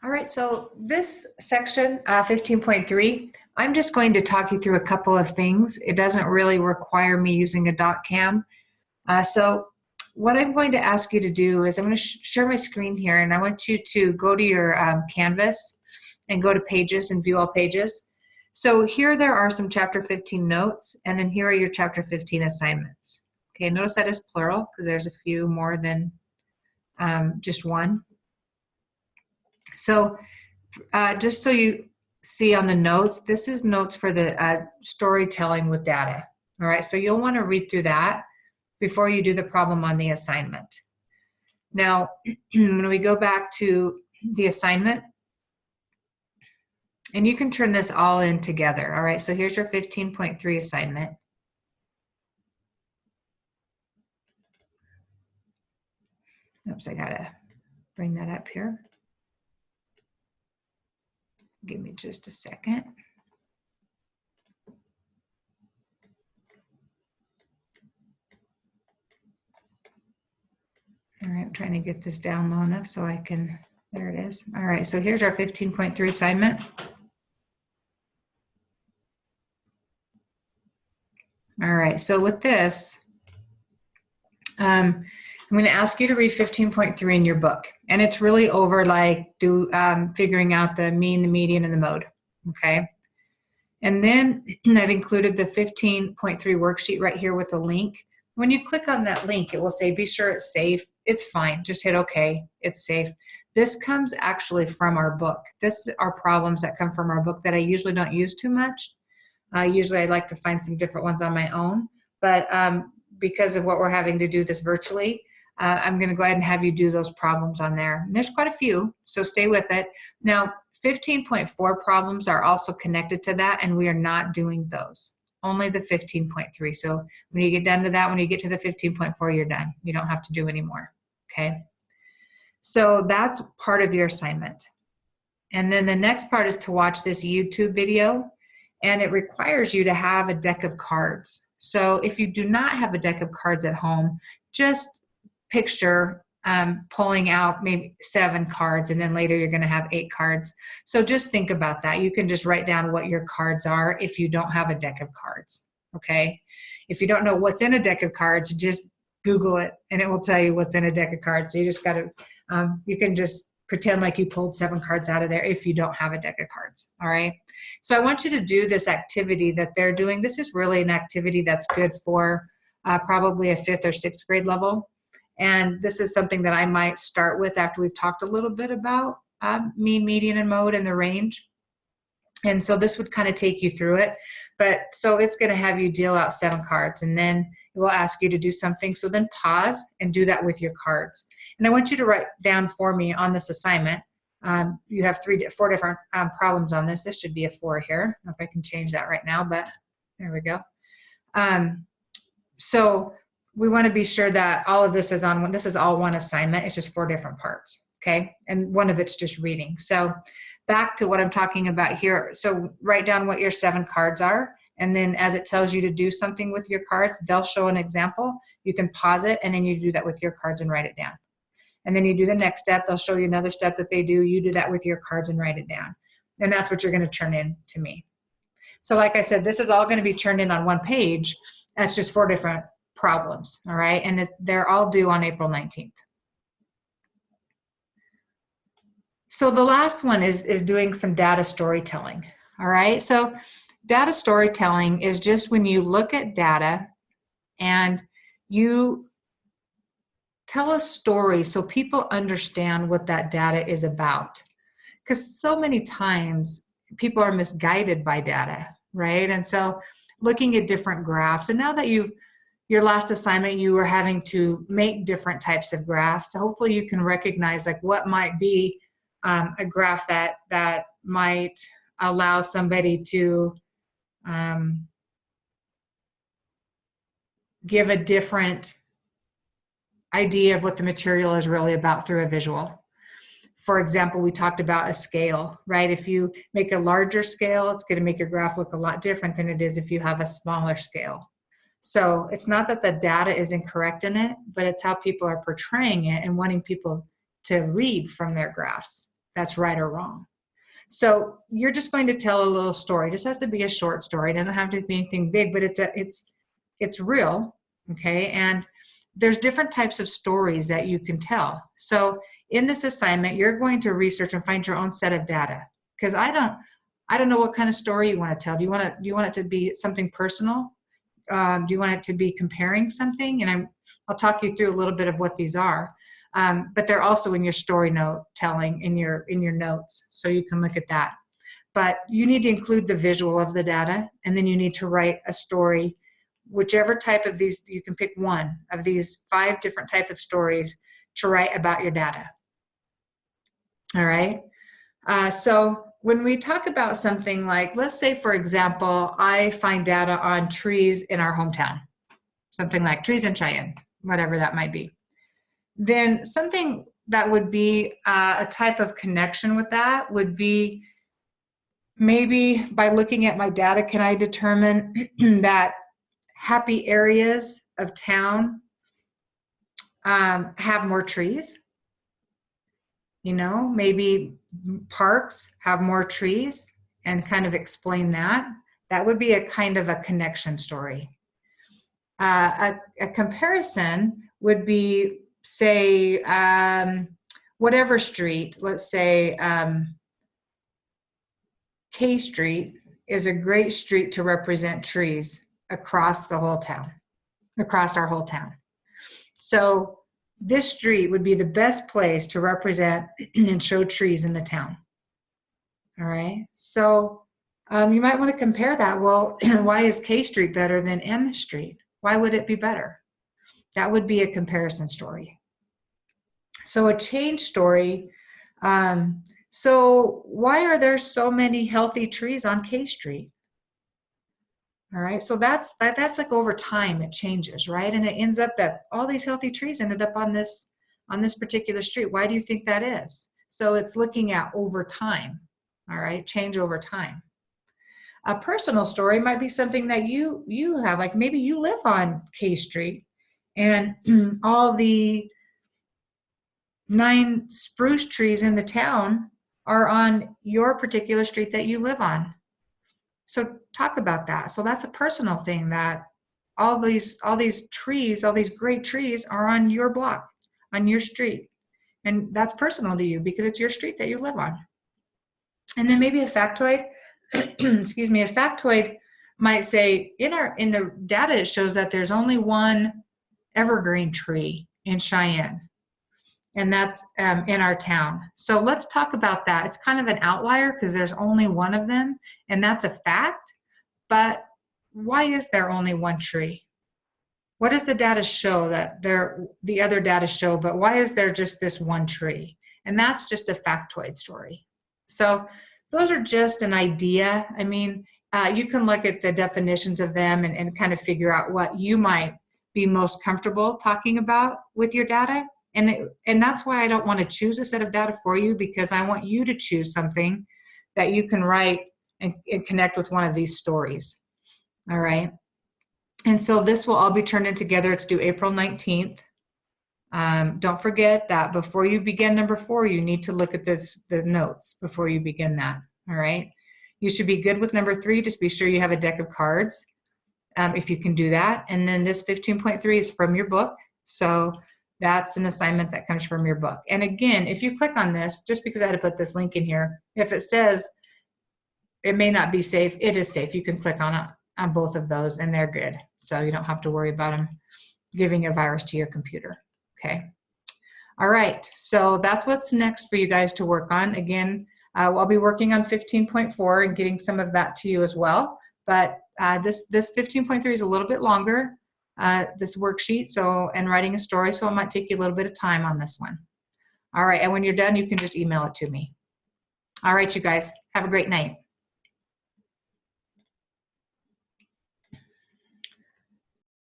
All right, so this section, 15.3, I'm just going to talk you through a couple of things. It doesn't really require me using a dot cam. So what I'm going to ask you to do is I'm going to share my screen here, and I want you to go to your Canvas and go to Pages and view all pages. So here there are some Chapter 15 notes, and then here are your Chapter 15 assignments. Okay, notice that is plural because there's a few more than just one. So just so you see on the notes, this is notes for the storytelling with data. All right, so you'll want to read through that before you do the problem on the assignment. Now, when we go back to the assignment, and you can turn this all in together. All right, so here's your 15.3 assignment. Oops, I gotta bring that up here. Give me just a second. All right, I'm trying to get this down low enough so I can, there it is. All right, so here's our 15.3 assignment. All right, so with this, I'm going to ask you to read 15.3 in your book. And it's really over like figuring out the mean, the median, and the mode, okay? And then I've included the 15.3 worksheet right here with a link. When you click on that link, it will say, be sure it's safe. It's fine, just hit okay, it's safe. This comes actually from our book. This are problems that come from our book that I usually don't use too much. Usually I like to find some different ones on my own, but because of what we're having to do this virtually, I'm going to go ahead and have you do those problems on there. And there's quite a few, so stay with it. Now, 15.4 problems are also connected to that, and we are not doing those. Only the 15.3. So when you get done to that, when you get to the 15.4, you're done. You don't have to do any more, okay? So that's part of your assignment. And then the next part is to watch this YouTube video, and it requires you to have a deck of cards. So if you do not have a deck of cards at home, just picture pulling out maybe 7 cards, and then later you're going to have 8 cards. So just think about that. You can just write down what your cards are if you don't have a deck of cards, okay? If you don't know what's in a deck of cards, just Google it, and it will tell you what's in a deck of cards. So you just got to, you can just pretend like you pulled 7 cards out of there if you don't have a deck of cards, all right? So I want you to do this activity that they're doing. This is really an activity that's good for probably a 5th or 6th grade level. And this is something that I might start with after we've talked a little bit about mean, median, and mode and the range. And so this would kind of take you through it. But so it's going to have you deal out 7 cards, and then it will ask you to do something. So then pause and do that with your cards. And I want you to write down for me on this assignment. You have 4 different problems on this. This should be a 4 here. I don't know if I can change that right now, but there we go. So we want to be sure that all of this is on, this is all one assignment. It's just 4 different parts, okay? And one of it's just reading. So back to what I'm talking about here. So write down what your 7 cards are, and then as it tells you to do something with your cards, they'll show an example. You can pause it, and then you do that with your cards and write it down. And then you do the next step. They'll show you another step that they do. You do that with your cards and write it down. And that's what you're going to turn in to me. So like I said, this is all going to be turned in on one page. That's just 4 different problems, all right? And they're all due on April 19th. So the last one is doing some data storytelling, all right? So data storytelling is just when you look at data and you tell a story so people understand what that data is about. Because so many times people are misguided by data, right? And so looking at different graphs, and now that your last assignment, you were having to make different types of graphs. So hopefully you can recognize like what might be a graph that might allow somebody to give a different idea of what the material is really about through a visual. For example, we talked about a scale, right? If you make a larger scale, it's going to make your graph look a lot different than it is if you have a smaller scale. So it's not that the data is incorrect in it, but it's how people are portraying it and wanting people to read from their graphs. that's right or wrong. So you're just going to tell a little story. It just has to be a short story. It doesn't have to be anything big, but it's real, okay? And there's different types of stories that you can tell. So in this assignment, you're going to research and find your own set of data, because I don't know what kind of story you want to tell. Do you want it to be something personal? Do you want it to be comparing something? And I'll talk you through a little bit of what these are. But they're also in your story note telling in your notes, so you can look at that. But you need to include the visual of the data, and then you need to write a story, whichever type of these, you can pick one of these 5 different type of stories to write about your data. All right. So when we talk about something like, let's say, for example, I find data on trees in our hometown, something like trees in Cheyenne, whatever that might be. Then something that would be a type of connection with that would be, maybe by looking at my data, can I determine that happy areas of town have more trees? You know, maybe parks have more trees, and kind of explain that. That would be a kind of a connection story. A comparison would be, say, whatever street, let's say K Street is a great street to represent trees across the whole town, across our whole town. So this street would be the best place to represent and show trees in the town. All right. So you might want to compare that. Well, why is K Street better than M Street? Why would it be better? That would be a comparison story. So a change story. So why are there so many healthy trees on K Street? All right, so that's like over time it changes, right? And it ends up that all these healthy trees ended up on this particular street. Why do you think that is? So it's looking at over time, all right, change over time. A personal story might be something that you have, like maybe you live on K Street, and all the 9 spruce trees in the town are on your particular street that you live on. So talk about that. So that's a personal thing, that all these trees, all these great trees are on your block, on your street. And that's personal to you because it's your street that you live on. And then maybe a factoid, excuse me, a factoid might say, in the data, it shows that there's only one evergreen tree in Cheyenne, and that's in our town. So let's talk about that. It's kind of an outlier because there's only one of them, and that's a fact. But why is there only one tree? What does the data show that the other data show, but why is there just this one tree? And that's just a factoid story. So those are just an idea. I mean, you can look at the definitions of them and kind of figure out what you might be most comfortable talking about with your data. And that's why I don't want to choose a set of data for you, because I want you to choose something that you can write and connect with one of these stories. All right. And so this will all be turned in together. It's due April 19th. Don't forget that before you begin number 4, you need to look at the notes before you begin that. All right. You should be good with number 3. Just be sure you have a deck of cards, if you can do that. And then this 15.3 is from your book. So that's an assignment that comes from your book. And again, if you click on this, just because I had to put this link in here, if it says it may not be safe, it is safe. You can click on both of those and they're good. So you don't have to worry about them giving a virus to your computer. Okay. All right. So that's what's next for you guys to work on. Again, I'll be working on 15.4 and getting some of that to you as well. But this 15.3 is a little bit longer, this worksheet, and writing a story, so it might take you a little bit of time on this one. All right, and when you're done, you can just email it to me. All right, you guys, have a great night.